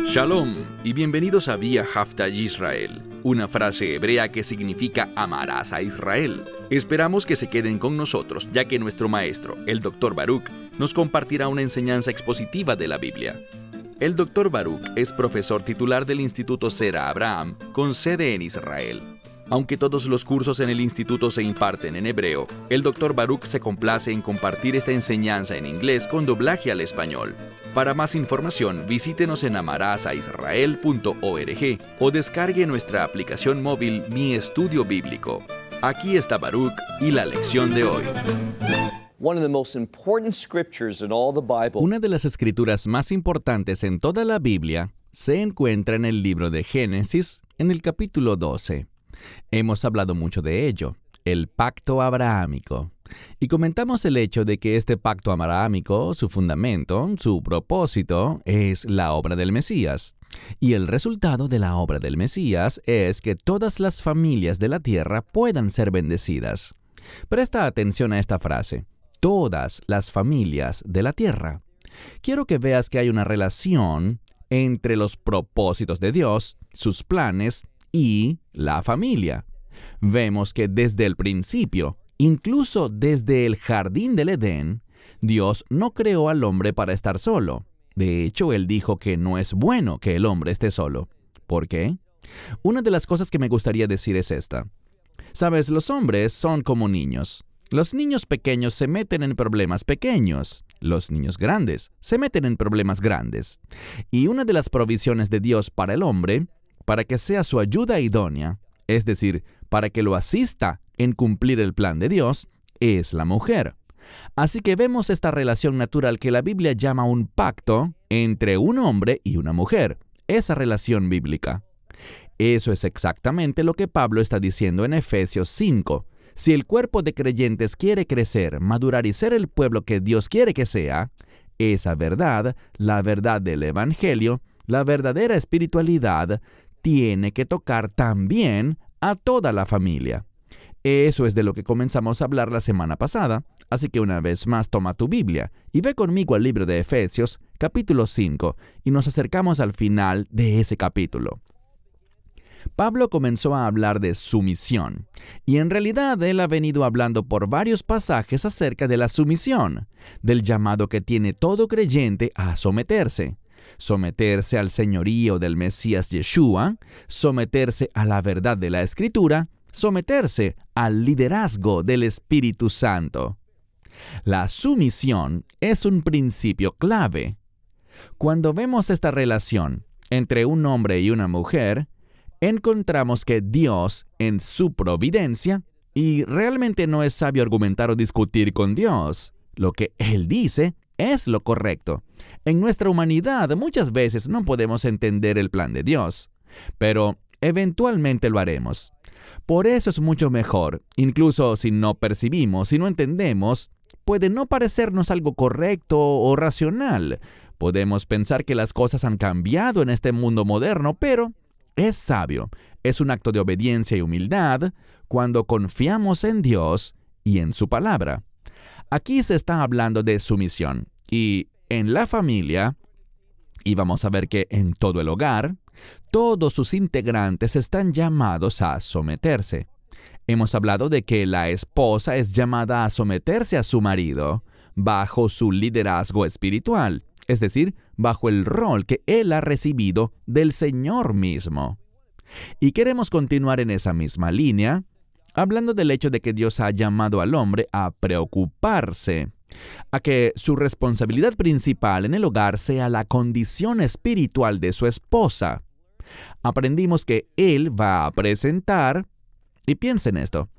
Shalom y bienvenidos a Vía Haftaj Israel, una frase hebrea que significa amarás a Israel. Esperamos que se queden con nosotros, ya que nuestro maestro, el Dr. Baruch, nos compartirá una enseñanza expositiva de la Biblia. El Dr. Baruch es profesor titular del Instituto Zera Abraham, con sede en Israel. Aunque todos los cursos en el instituto se imparten en hebreo, el Dr. Baruch se complace en compartir esta enseñanza en inglés con doblaje al español. Para más información, visítenos en amarasaisrael.org o descargue nuestra aplicación móvil Mi Estudio Bíblico. Aquí está Baruch y la lección de hoy. Una de las escrituras más importantes en toda la Biblia se encuentra en el libro de Génesis, en el capítulo 12. Hemos hablado mucho de ello, el pacto abrahámico. Y comentamos el hecho de que este pacto abrahámico, su fundamento, su propósito, es la obra del Mesías. Y el resultado de la obra del Mesías es que todas las familias de la tierra puedan ser bendecidas. Presta atención a esta frase, todas las familias de la tierra. Quiero que veas que hay una relación entre los propósitos de Dios, sus planes y la familia. Vemos que desde el principio, incluso desde el jardín del Edén, Dios no creó al hombre para estar solo. De hecho, Él dijo que no es bueno que el hombre esté solo. ¿Por qué? Una de las cosas que me gustaría decir es esta. Sabes, los hombres son como niños. Los niños pequeños se meten en problemas pequeños. Los niños grandes se meten en problemas grandes. Y una de las provisiones de Dios para el hombre, para que sea su ayuda idónea, es decir, para que lo asista en cumplir el plan de Dios, es la mujer. Así que vemos esta relación natural que la Biblia llama un pacto entre un hombre y una mujer, esa relación bíblica. Eso es exactamente lo que Pablo está diciendo en Efesios 5. Si el cuerpo de creyentes quiere crecer, madurar y ser el pueblo que Dios quiere que sea, esa verdad, la verdad del Evangelio, la verdadera espiritualidad, tiene que tocar también a toda la familia. Eso es de lo que comenzamos a hablar la semana pasada, así que una vez más toma tu Biblia y ve conmigo al libro de Efesios, capítulo 5, y nos acercamos al final de ese capítulo. Pablo comenzó a hablar de sumisión, y en realidad él ha venido hablando por varios pasajes acerca de la sumisión, del llamado que tiene todo creyente a someterse al señorío del Mesías Yeshua, someterse a la verdad de la Escritura, someterse al liderazgo del Espíritu Santo. La sumisión es un principio clave. Cuando vemos esta relación entre un hombre y una mujer, encontramos que Dios, en su providencia, y realmente no es sabio argumentar o discutir con Dios, lo que Él dice es lo correcto. En nuestra humanidad muchas veces no podemos entender el plan de Dios, pero eventualmente lo haremos. Por eso es mucho mejor, incluso si no percibimos, si no entendemos, puede no parecernos algo correcto o racional. Podemos pensar que las cosas han cambiado en este mundo moderno, pero es sabio, es un acto de obediencia y humildad cuando confiamos en Dios y en su palabra. Aquí se está hablando de sumisión, y en la familia, y vamos a ver que en todo el hogar, todos sus integrantes están llamados a someterse. Hemos hablado de que la esposa es llamada a someterse a su marido bajo su liderazgo espiritual, es decir, bajo el rol que él ha recibido del Señor mismo. Y queremos continuar en esa misma línea, hablando del hecho de que Dios ha llamado al hombre a preocuparse, a que su responsabilidad principal en el hogar sea la condición espiritual de su esposa. Aprendimos que Él va a presentar, y piensa en esto,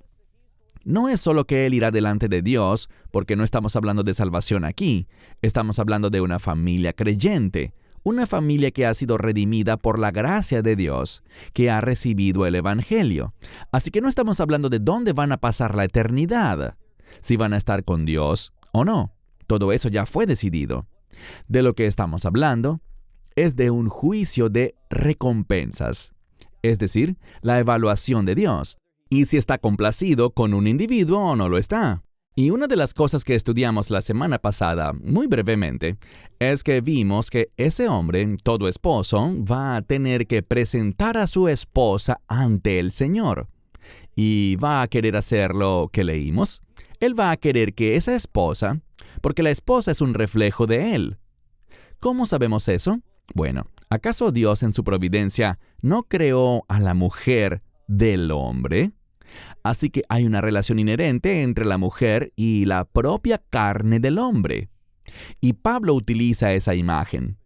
no es solo que Él irá delante de Dios, porque no estamos hablando de salvación aquí, estamos hablando de una familia creyente, una familia que ha sido redimida por la gracia de Dios, que ha recibido el Evangelio. Así que no estamos hablando de dónde van a pasar la eternidad, si van a estar con Dios o no. Todo eso ya fue decidido. De lo que estamos hablando es de un juicio de recompensas, es decir, la evaluación de Dios, y si está complacido con un individuo o no lo está. Y una de las cosas que estudiamos la semana pasada, muy brevemente, es que vimos que ese hombre, todo esposo, va a tener que presentar a su esposa ante el Señor. Y va a querer hacer lo que leímos. Él va a querer que esa esposa, porque la esposa es un reflejo de él. ¿Cómo sabemos eso? Bueno, ¿acaso Dios en su providencia no creó a la mujer del hombre? Así que hay una relación inherente entre la mujer y la propia carne del hombre. Y Pablo utiliza esa imagen.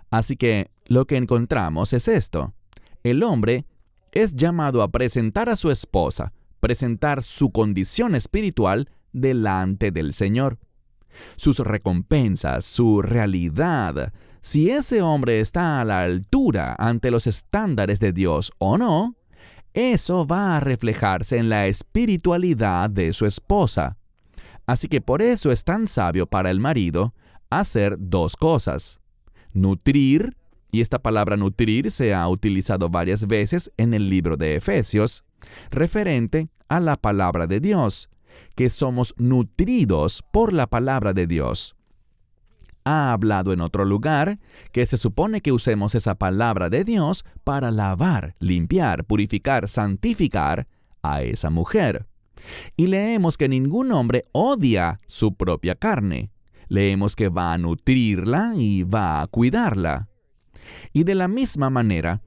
Así que lo que encontramos es esto. El hombre es llamado a presentar a su esposa, presentar su condición espiritual delante del Señor. Sus recompensas, su realidad, si ese hombre está a la altura ante los estándares de Dios o no, eso va a reflejarse en la espiritualidad de su esposa. Así que por eso es tan sabio para el marido hacer dos cosas. Nutrir, y esta palabra nutrir se ha utilizado varias veces en el libro de Efesios, referente a la palabra de Dios, que somos nutridos por la palabra de Dios. Ha hablado en otro lugar que se supone que usemos esa palabra de Dios para lavar, limpiar, purificar, santificar a esa mujer. Y leemos que ningún hombre odia su propia carne. Leemos que va a nutrirla y va a cuidarla. Y de la misma manera,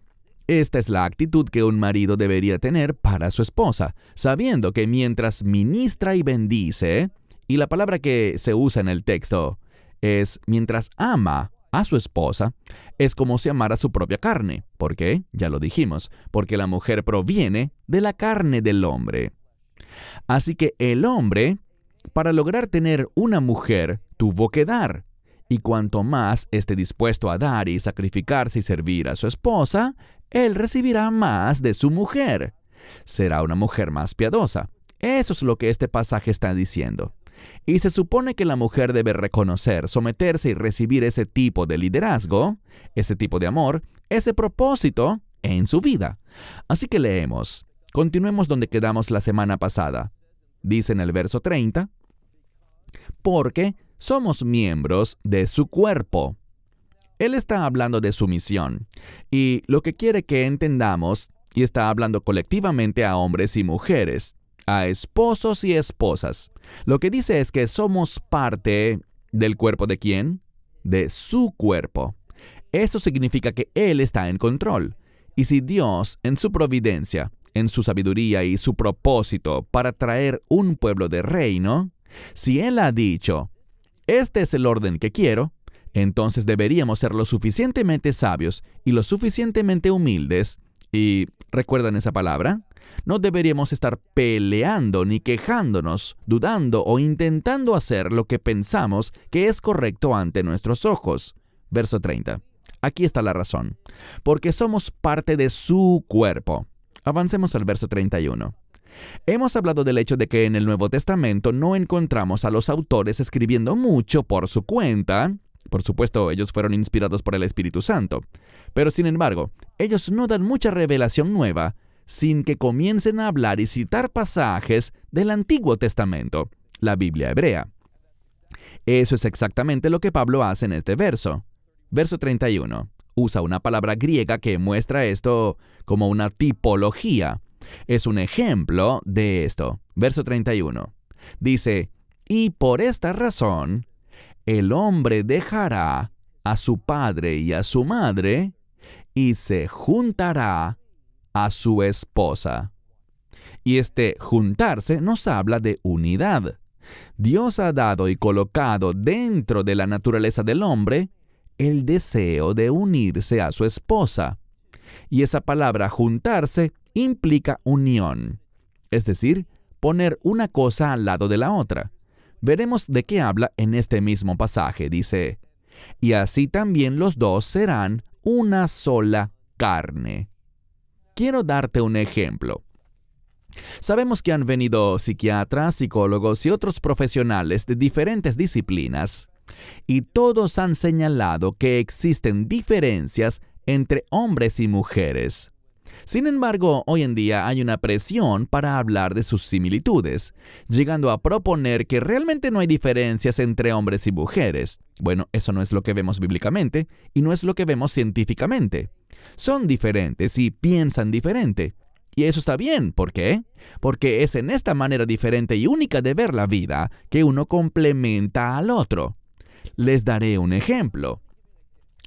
esta es la actitud que un marido debería tener para su esposa, sabiendo que mientras ministra y bendice, y la palabra que se usa en el texto es mientras ama a su esposa, es como si amara su propia carne. ¿Por qué? Ya lo dijimos, porque la mujer proviene de la carne del hombre. Así que el hombre, para lograr tener una mujer, tuvo que dar. Y cuanto más esté dispuesto a dar y sacrificarse y servir a su esposa, él recibirá más de su mujer. Será una mujer más piadosa. Eso es lo que este pasaje está diciendo. Y se supone que la mujer debe reconocer, someterse y recibir ese tipo de liderazgo, ese tipo de amor, ese propósito en su vida. Así que leemos. Continuemos donde quedamos la semana pasada. Dice en el verso 30, porque somos miembros de su cuerpo. Él está hablando de sumisión, y lo que quiere que entendamos, y está hablando colectivamente a hombres y mujeres, a esposos y esposas. Lo que dice es que somos parte del cuerpo de ¿quién? De su cuerpo. Eso significa que Él está en control. Y si Dios, en su providencia, en su sabiduría y su propósito para traer un pueblo de reino, si Él ha dicho, este es el orden que quiero, entonces deberíamos ser lo suficientemente sabios y lo suficientemente humildes, y ¿recuerdan esa palabra? No deberíamos estar peleando ni quejándonos, dudando o intentando hacer lo que pensamos que es correcto ante nuestros ojos. Verso 30. Aquí está la razón. Porque somos parte de su cuerpo. Avancemos al verso 31. Hemos hablado del hecho de que en el Nuevo Testamento no encontramos a los autores escribiendo mucho por su cuenta. Por supuesto, ellos fueron inspirados por el Espíritu Santo. Pero sin embargo, ellos no dan mucha revelación nueva sin que comiencen a hablar y citar pasajes del Antiguo Testamento, la Biblia hebrea. Eso es exactamente lo que Pablo hace en este verso. Verso 31. Usa una palabra griega que muestra esto como una tipología. Es un ejemplo de esto. Verso 31. Dice, y por esta razón, el hombre dejará a su padre y a su madre, y se juntará a su esposa. Y este juntarse nos habla de unidad. Dios ha dado y colocado dentro de la naturaleza del hombre el deseo de unirse a su esposa. Y esa palabra juntarse implica unión, es decir, poner una cosa al lado de la otra. Veremos de qué habla en este mismo pasaje. Dice, y así también los dos serán una sola carne. Quiero darte un ejemplo. Sabemos que han venido psiquiatras, psicólogos y otros profesionales de diferentes disciplinas, y todos han señalado que existen diferencias entre hombres y mujeres. Sin embargo, hoy en día hay una presión para hablar de sus similitudes, llegando a proponer que realmente no hay diferencias entre hombres y mujeres. Bueno, eso no es lo que vemos bíblicamente y no es lo que vemos científicamente. Son diferentes y piensan diferente. Y eso está bien. ¿Por qué? Porque es en esta manera diferente y única de ver la vida que uno complementa al otro. Les daré un ejemplo.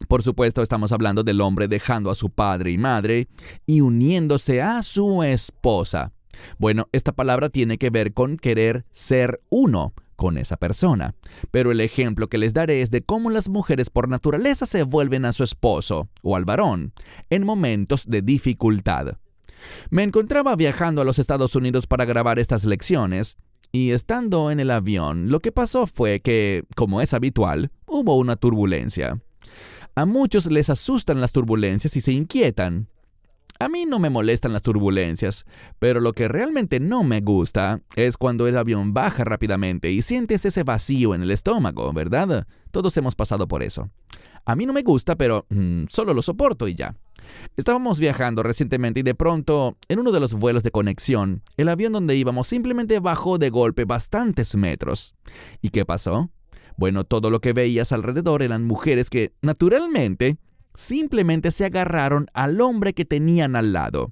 Por supuesto, estamos hablando del hombre dejando a su padre y madre y uniéndose a su esposa. Bueno, esta palabra tiene que ver con querer ser uno con esa persona. Pero el ejemplo que les daré es de cómo las mujeres por naturaleza se vuelven a su esposo o al varón en momentos de dificultad. Me encontraba viajando a los Estados Unidos para grabar estas lecciones y estando en el avión, lo que pasó fue que, como es habitual, hubo una turbulencia. A muchos les asustan las turbulencias y se inquietan. A mí no me molestan las turbulencias, pero lo que realmente no me gusta es cuando el avión baja rápidamente y sientes ese vacío en el estómago, ¿verdad? Todos hemos pasado por eso. A mí no me gusta, pero solo lo soporto y ya. Estábamos viajando recientemente y de pronto, en uno de los vuelos de conexión, el avión donde íbamos simplemente bajó de golpe bastantes metros. ¿Y qué pasó? Bueno, todo lo que veías alrededor eran mujeres que, naturalmente, simplemente se agarraron al hombre que tenían al lado.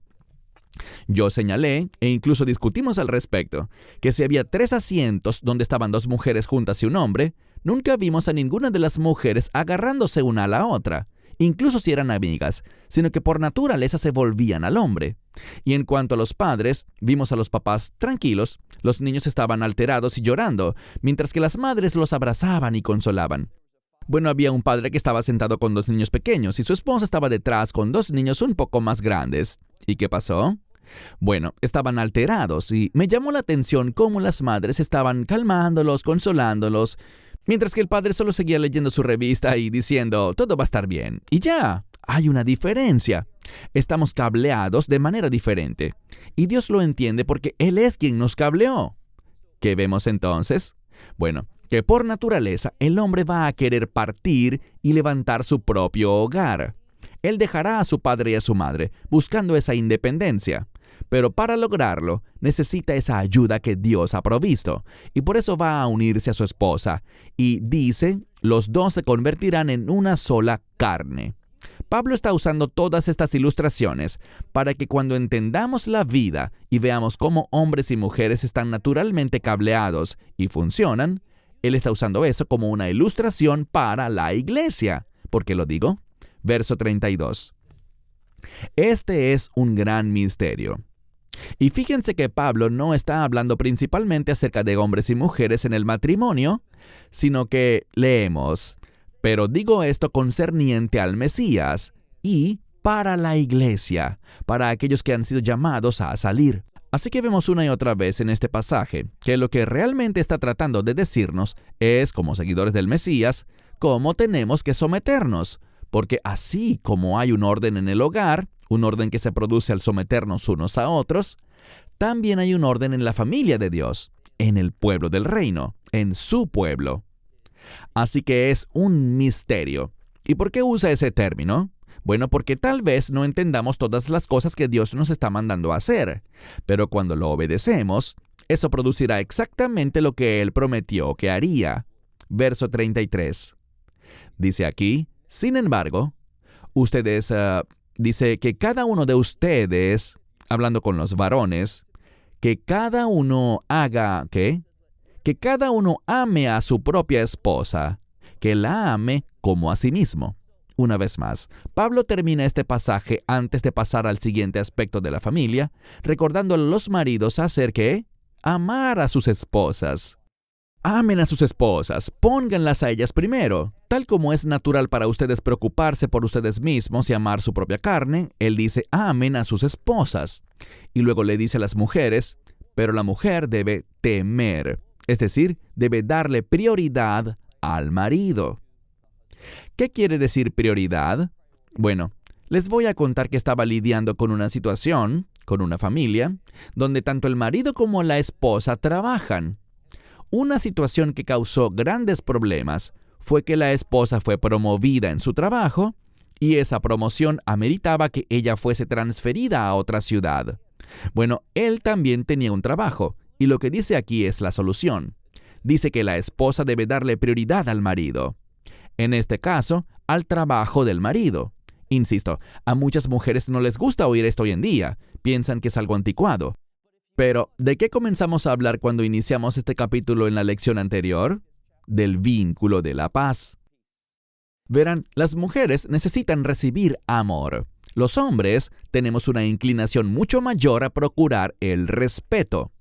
Yo señalé, e incluso discutimos al respecto, que si había 3 asientos donde estaban 2 mujeres juntas y un hombre, nunca vimos a ninguna de las mujeres agarrándose una a la otra, incluso si eran amigas, sino que por naturaleza se volvían al hombre. Y en cuanto a los padres, vimos a los papás tranquilos, los niños estaban alterados y llorando, mientras que las madres los abrazaban y consolaban. Bueno, había un padre que estaba sentado con 2 niños pequeños y su esposa estaba detrás con 2 niños un poco más grandes. ¿Y qué pasó? Bueno, estaban alterados y me llamó la atención cómo las madres estaban calmándolos, consolándolos, mientras que el padre solo seguía leyendo su revista y diciendo, todo va a estar bien. Y ya, hay una diferencia. Estamos cableados de manera diferente. Y Dios lo entiende porque Él es quien nos cableó. ¿Qué vemos entonces? Bueno, que por naturaleza el hombre va a querer partir y levantar su propio hogar. Él dejará a su padre y a su madre, buscando esa independencia. Pero para lograrlo, necesita esa ayuda que Dios ha provisto, y por eso va a unirse a su esposa. Y dice, los 2 se convertirán en una sola carne. Pablo está usando todas estas ilustraciones para que cuando entendamos la vida y veamos cómo hombres y mujeres están naturalmente cableados y funcionan, él está usando eso como una ilustración para la iglesia. ¿Por qué lo digo? Verso 32. Este es un gran misterio. Y fíjense que Pablo no está hablando principalmente acerca de hombres y mujeres en el matrimonio, sino que leemos, pero digo esto concerniente al Mesías y para la iglesia, para aquellos que han sido llamados a salir. Así que vemos una y otra vez en este pasaje que lo que realmente está tratando de decirnos es, como seguidores del Mesías, cómo tenemos que someternos, porque así como hay un orden en el hogar, un orden que se produce al someternos unos a otros, también hay un orden en la familia de Dios, en el pueblo del reino, en su pueblo. Así que es un misterio. ¿Y por qué usa ese término? Bueno, porque tal vez no entendamos todas las cosas que Dios nos está mandando a hacer, pero cuando lo obedecemos, eso producirá exactamente lo que Él prometió que haría. Verso 33. Dice aquí, sin embargo, dice que cada uno de ustedes, hablando con los varones, que cada uno haga, ¿qué? Que cada uno ame a su propia esposa, que la ame como a sí mismo. Una vez más, Pablo termina este pasaje antes de pasar al siguiente aspecto de la familia, recordando a los maridos hacer ¿qué? Amar a sus esposas. Amen a sus esposas, pónganlas a ellas primero. Tal como es natural para ustedes preocuparse por ustedes mismos y amar su propia carne, él dice, amen a sus esposas. Y luego le dice a las mujeres, pero la mujer debe temer, es decir, debe darle prioridad al marido. ¿Qué quiere decir prioridad? Bueno, les voy a contar que estaba lidiando con una situación, con una familia, donde tanto el marido como la esposa trabajan. Una situación que causó grandes problemas fue que la esposa fue promovida en su trabajo y esa promoción ameritaba que ella fuese transferida a otra ciudad. Bueno, él también tenía un trabajo, y lo que dice aquí es la solución. Dice que la esposa debe darle prioridad al marido. En este caso, al trabajo del marido. Insisto, a muchas mujeres no les gusta oír esto hoy en día, piensan que es algo anticuado. Pero, ¿de qué comenzamos a hablar cuando iniciamos este capítulo en la lección anterior? Del vínculo de la paz. Verán, las mujeres necesitan recibir amor. Los hombres tenemos una inclinación mucho mayor a procurar el respeto.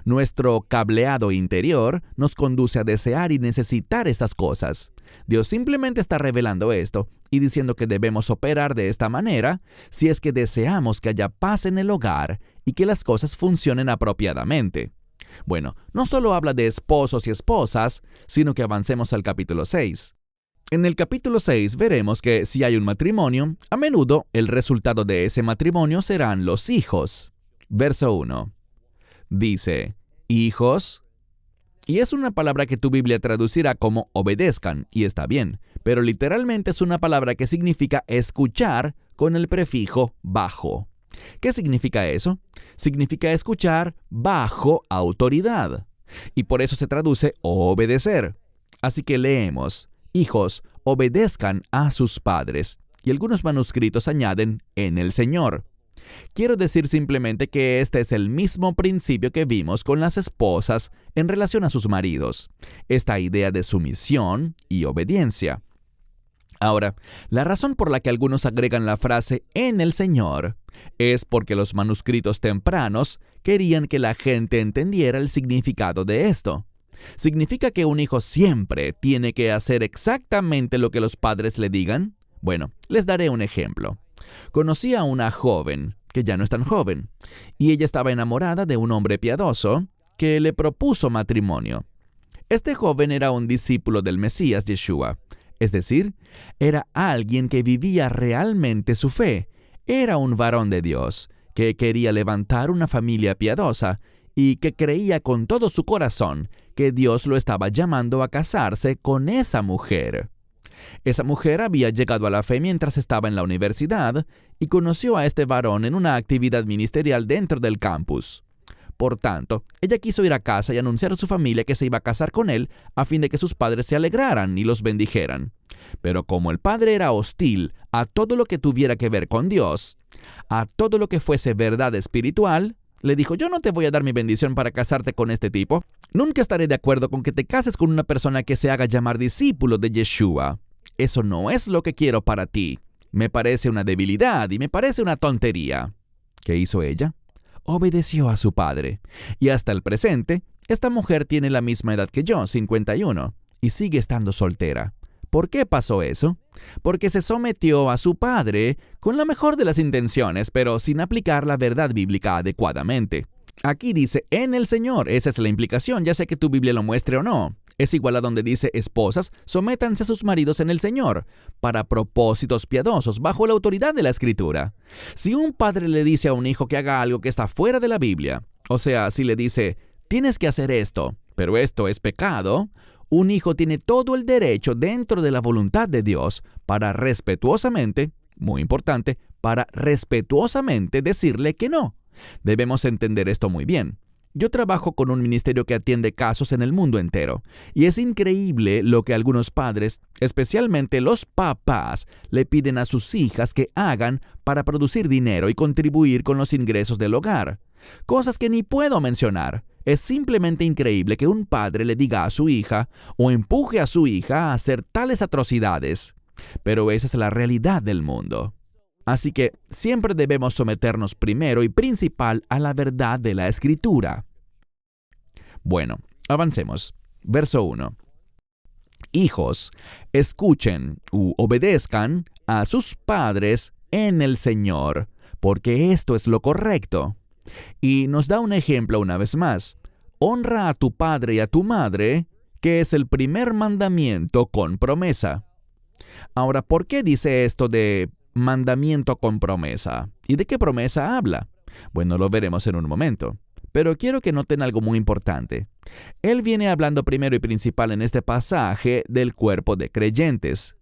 Nuestro cableado interior nos conduce a desear y necesitar esas cosas. Dios simplemente está revelando esto y diciendo que debemos operar de esta manera si es que deseamos que haya paz en el hogar y que las cosas funcionen apropiadamente. Bueno, no solo habla de esposos y esposas, sino que avancemos al capítulo 6. En el capítulo 6 veremos que si hay un matrimonio, a menudo el resultado de ese matrimonio serán los hijos. Verso 1. Dice, hijos, y es una palabra que tu Biblia traducirá como obedezcan, y está bien, pero literalmente es una palabra que significa escuchar con el prefijo bajo. ¿Qué significa eso? Significa escuchar bajo autoridad, y por eso se traduce obedecer. Así que leemos, hijos, obedezcan a sus padres, y algunos manuscritos añaden en el Señor. Quiero decir simplemente que este es el mismo principio que vimos con las esposas en relación a sus maridos, esta idea de sumisión y obediencia. Ahora, la razón por la que algunos agregan la frase en el Señor es porque los manuscritos tempranos querían que la gente entendiera el significado de esto. ¿Significa que un hijo siempre tiene que hacer exactamente lo que los padres le digan? Bueno, les daré un ejemplo. Conocí a una joven, que ya no es tan joven, y ella estaba enamorada de un hombre piadoso que le propuso matrimonio. Este joven era un discípulo del Mesías Yeshua, es decir, era alguien que vivía realmente su fe. Era un varón de Dios, que quería levantar una familia piadosa y que creía con todo su corazón que Dios lo estaba llamando a casarse con esa mujer. Esa mujer había llegado a la fe mientras estaba en la universidad y conoció a este varón en una actividad ministerial dentro del campus. Por tanto, ella quiso ir a casa y anunciar a su familia que se iba a casar con él a fin de que sus padres se alegraran y los bendijeran. Pero como el padre era hostil a todo lo que tuviera que ver con Dios, a todo lo que fuese verdad espiritual, le dijo, yo no te voy a dar mi bendición para casarte con este tipo. Nunca estaré de acuerdo con que te cases con una persona que se haga llamar discípulo de Yeshua. Eso no es lo que quiero para ti. Me parece una debilidad y me parece una tontería. ¿Qué hizo ella? Obedeció a su padre. Y hasta el presente, esta mujer tiene la misma edad que yo, 51, y sigue estando soltera. ¿Por qué pasó eso? Porque se sometió a su padre con la mejor de las intenciones, pero sin aplicar la verdad bíblica adecuadamente. Aquí dice, en el Señor. Esa es la implicación, ya sea que tu Biblia lo muestre o no. Es igual a donde dice, esposas, sométanse a sus maridos en el Señor, para propósitos piadosos, bajo la autoridad de la Escritura. Si un padre le dice a un hijo que haga algo que está fuera de la Biblia, o sea, si le dice, tienes que hacer esto, pero esto es pecado, un hijo tiene todo el derecho dentro de la voluntad de Dios para respetuosamente, muy importante, para respetuosamente decirle que no. Debemos entender esto muy bien. Yo trabajo con un ministerio que atiende casos en el mundo entero, y es increíble lo que algunos padres, especialmente los papás, le piden a sus hijas que hagan para producir dinero y contribuir con los ingresos del hogar. Cosas que ni puedo mencionar. Es simplemente increíble que un padre le diga a su hija o empuje a su hija a hacer tales atrocidades. Pero esa es la realidad del mundo. Así que siempre debemos someternos primero y principal a la verdad de la Escritura. Bueno, avancemos. Verso 1. Hijos, escuchen u obedezcan a sus padres en el Señor, porque esto es lo correcto. Y nos da un ejemplo una vez más. Honra a tu padre y a tu madre, que es el primer mandamiento con promesa. Ahora, ¿por qué dice esto de mandamiento con promesa? ¿Y de qué promesa habla? Bueno, lo veremos en un momento. Pero quiero que noten algo muy importante. Él viene hablando primero y principal en este pasaje del cuerpo de creyentes.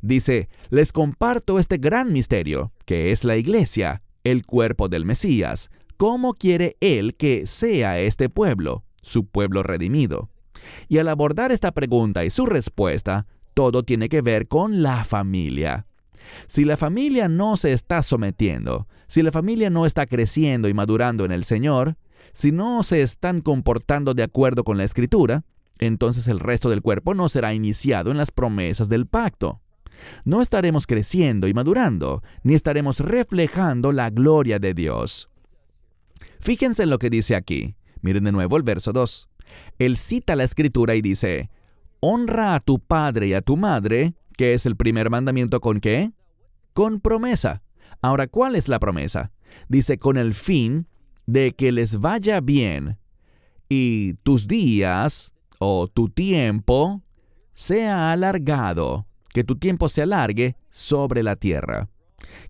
Dice, les comparto este gran misterio, que es la iglesia, el cuerpo del Mesías. ¿Cómo quiere Él que sea este pueblo, su pueblo redimido? Y al abordar esta pregunta y su respuesta, todo tiene que ver con la familia. Si la familia no se está sometiendo, si la familia no está creciendo y madurando en el Señor, si no se están comportando de acuerdo con la Escritura, entonces el resto del cuerpo no será iniciado en las promesas del pacto. No estaremos creciendo y madurando, ni estaremos reflejando la gloria de Dios. Fíjense en lo que dice aquí. Miren de nuevo el verso 2. Él cita la Escritura y dice, honra a tu padre y a tu madre, que es el primer mandamiento ¿con qué? Con promesa. Ahora, ¿cuál es la promesa? Dice, con el fin de que les vaya bien y tus días o tu tiempo sea alargado, que tu tiempo se alargue sobre la tierra.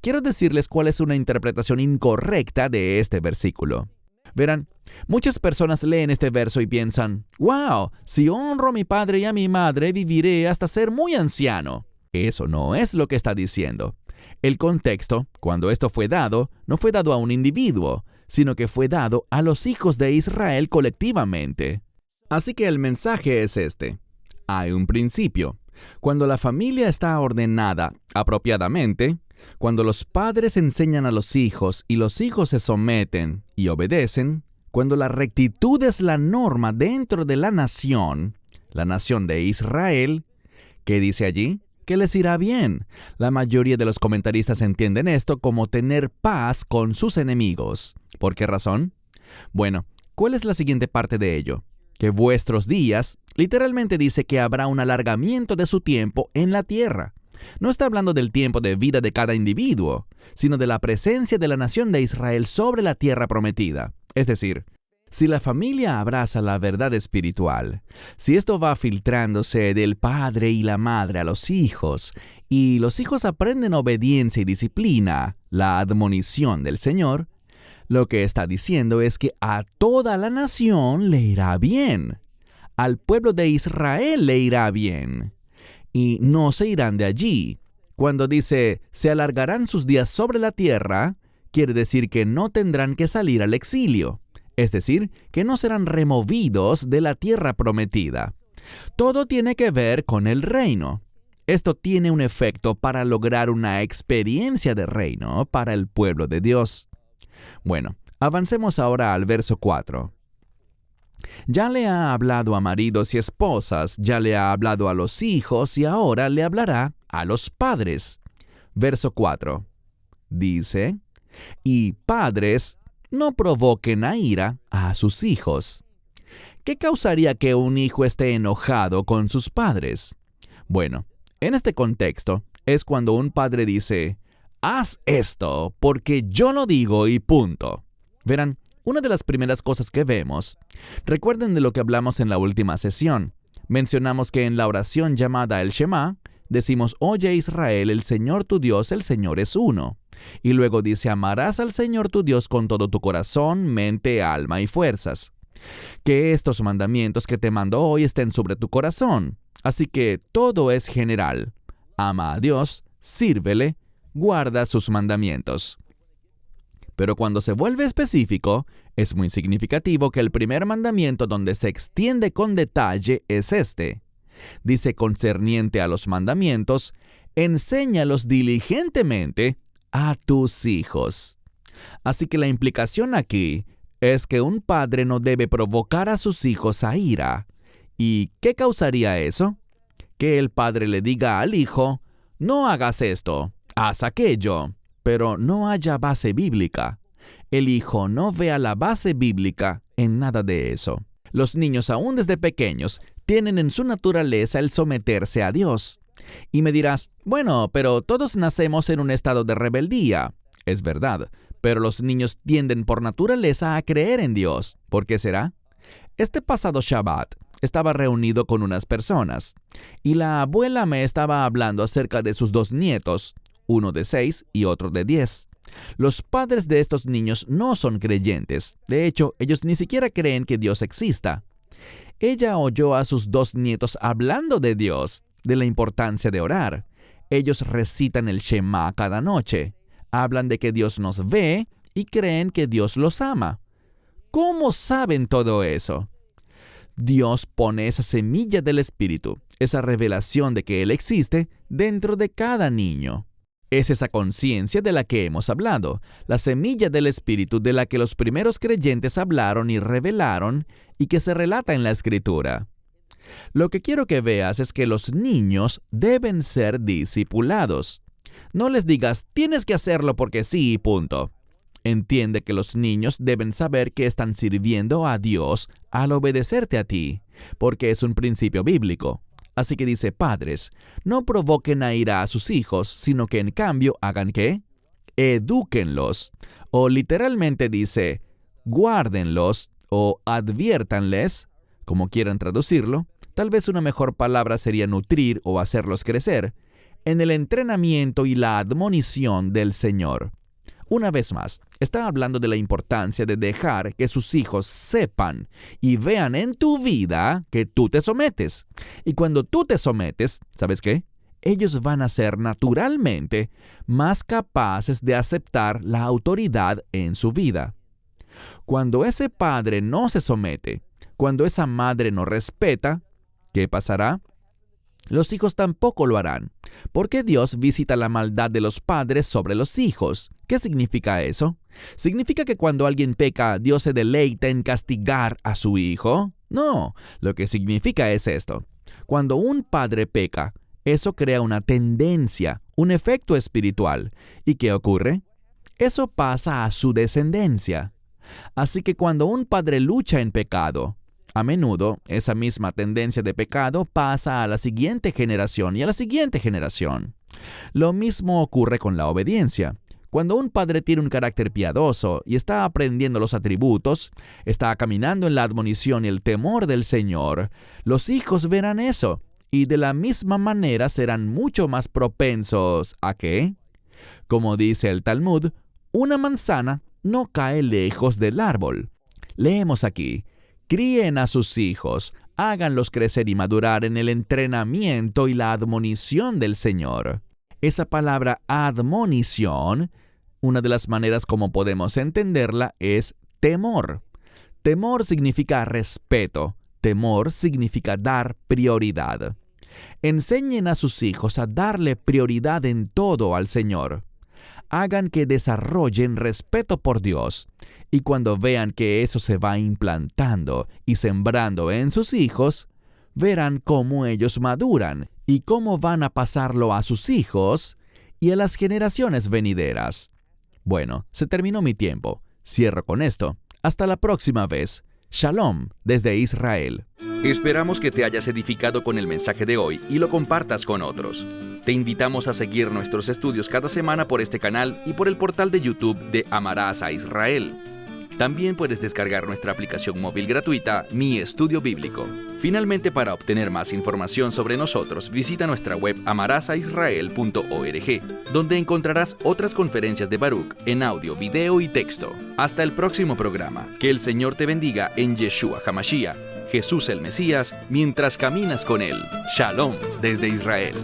Quiero decirles cuál es una interpretación incorrecta de este versículo. Verán, muchas personas leen este verso y piensan, «Wow, si honro a mi padre y a mi madre, viviré hasta ser muy anciano». Eso no es lo que está diciendo. El contexto, cuando esto fue dado, no fue dado a un individuo, sino que fue dado a los hijos de Israel colectivamente. Así que el mensaje es este. Hay un principio. Cuando la familia está ordenada apropiadamente, cuando los padres enseñan a los hijos y los hijos se someten y obedecen, cuando la rectitud es la norma dentro de la nación de Israel, ¿qué dice allí? Que les irá bien. La mayoría de los comentaristas entienden esto como tener paz con sus enemigos. ¿Por qué razón? Bueno, ¿cuál es la siguiente parte de ello? Que vuestros días, literalmente dice que habrá un alargamiento de su tiempo en la tierra. No está hablando del tiempo de vida de cada individuo, sino de la presencia de la nación de Israel sobre la tierra prometida. Es decir, si la familia abraza la verdad espiritual, si esto va filtrándose del padre y la madre a los hijos, y los hijos aprenden obediencia y disciplina, la admonición del Señor, lo que está diciendo es que a toda la nación le irá bien. Al pueblo de Israel le irá bien. Y no se irán de allí. Cuando dice, se alargarán sus días sobre la tierra, quiere decir que no tendrán que salir al exilio. Es decir, que no serán removidos de la tierra prometida. Todo tiene que ver con el reino. Esto tiene un efecto para lograr una experiencia de reino para el pueblo de Dios. Bueno, avancemos ahora al verso 4. Ya le ha hablado a maridos y esposas, ya le ha hablado a los hijos y ahora le hablará a los padres. Verso 4. Dice, y padres, no provoquen a ira a sus hijos. ¿Qué causaría que un hijo esté enojado con sus padres? Bueno, en este contexto es cuando un padre dice, haz esto porque yo lo digo y punto. Verán, una de las primeras cosas que vemos, recuerden de lo que hablamos en la última sesión. Mencionamos que en la oración llamada el Shema, decimos, oye Israel, el Señor tu Dios, el Señor es uno. Y luego dice, amarás al Señor tu Dios con todo tu corazón, mente, alma y fuerzas. Que estos mandamientos que te mando hoy estén sobre tu corazón. Así que todo es general. Ama a Dios, sírvele, guarda sus mandamientos. Pero cuando se vuelve específico, es muy significativo que el primer mandamiento donde se extiende con detalle es este. Dice concerniente a los mandamientos, enséñalos diligentemente a tus hijos. Así que la implicación aquí es que un padre no debe provocar a sus hijos a ira. ¿Y qué causaría eso? Que el padre le diga al hijo, no hagas esto, haz aquello, pero no haya base bíblica. El hijo no vea la base bíblica en nada de eso. Los niños aún desde pequeños tienen en su naturaleza el someterse a Dios. Y me dirás, bueno, pero todos nacemos en un estado de rebeldía. Es verdad, pero los niños tienden por naturaleza a creer en Dios. ¿Por qué será? Este pasado Shabbat estaba reunido con unas personas y la abuela me estaba hablando acerca de sus dos nietos, uno de 6 y otro de 10. Los padres de estos niños no son creyentes. De hecho, ellos ni siquiera creen que Dios exista. Ella oyó a sus dos nietos hablando de Dios, de la importancia de orar. Ellos recitan el Shema cada noche. Hablan de que Dios nos ve y creen que Dios los ama. ¿Cómo saben todo eso? Dios pone esa semilla del Espíritu, esa revelación de que Él existe, dentro de cada niño. Es esa conciencia de la que hemos hablado, la semilla del Espíritu de la que los primeros creyentes hablaron y revelaron y que se relata en la Escritura. Lo que quiero que veas es que los niños deben ser discipulados. No les digas, tienes que hacerlo porque sí y punto. Entiende que los niños deben saber que están sirviendo a Dios al obedecerte a ti, porque es un principio bíblico. Así que dice, padres, no provoquen a ira a sus hijos, sino que en cambio hagan ¿qué? Edúquenlos. O literalmente dice, guárdenlos o adviértanles, como quieran traducirlo. Tal vez una mejor palabra sería nutrir o hacerlos crecer, en el entrenamiento y la admonición del Señor. Una vez más, está hablando de la importancia de dejar que sus hijos sepan y vean en tu vida que tú te sometes. Y cuando tú te sometes, ¿sabes qué? Ellos van a ser naturalmente más capaces de aceptar la autoridad en su vida. Cuando ese padre no se somete, cuando esa madre no respeta, ¿qué pasará? Los hijos tampoco lo harán, porque Dios visita la maldad de los padres sobre los hijos. ¿Qué significa eso? ¿Significa que cuando alguien peca, Dios se deleita en castigar a su hijo? No, lo que significa es esto. Cuando un padre peca, eso crea una tendencia, un efecto espiritual. ¿Y qué ocurre? Eso pasa a su descendencia. Así que cuando un padre lucha en pecado, a menudo, esa misma tendencia de pecado pasa a la siguiente generación y a la siguiente generación. Lo mismo ocurre con la obediencia. Cuando un padre tiene un carácter piadoso y está aprendiendo los atributos, está caminando en la admonición y el temor del Señor, los hijos verán eso y de la misma manera serán mucho más propensos ¿a qué? Como dice el Talmud, una manzana no cae lejos del árbol. Leemos aquí, críen a sus hijos, háganlos crecer y madurar en el entrenamiento y la admonición del Señor. Esa palabra admonición, una de las maneras como podemos entenderla es temor. Temor significa respeto. Temor significa dar prioridad. Enseñen a sus hijos a darle prioridad en todo al Señor. Hagan que desarrollen respeto por Dios. Y cuando vean que eso se va implantando y sembrando en sus hijos, verán cómo ellos maduran y cómo van a pasarlo a sus hijos y a las generaciones venideras. Bueno, se terminó mi tiempo. Cierro con esto. Hasta la próxima vez. Shalom desde Israel. Esperamos que te hayas edificado con el mensaje de hoy y lo compartas con otros. Te invitamos a seguir nuestros estudios cada semana por este canal y por el portal de YouTube de Amarás a Israel. También puedes descargar nuestra aplicación móvil gratuita, Mi Estudio Bíblico. Finalmente, para obtener más información sobre nosotros, visita nuestra web amarasaisrael.org, donde encontrarás otras conferencias de Baruch en audio, video y texto. Hasta el próximo programa. Que el Señor te bendiga en Yeshua HaMashiach, Jesús el Mesías, mientras caminas con Él. Shalom desde Israel.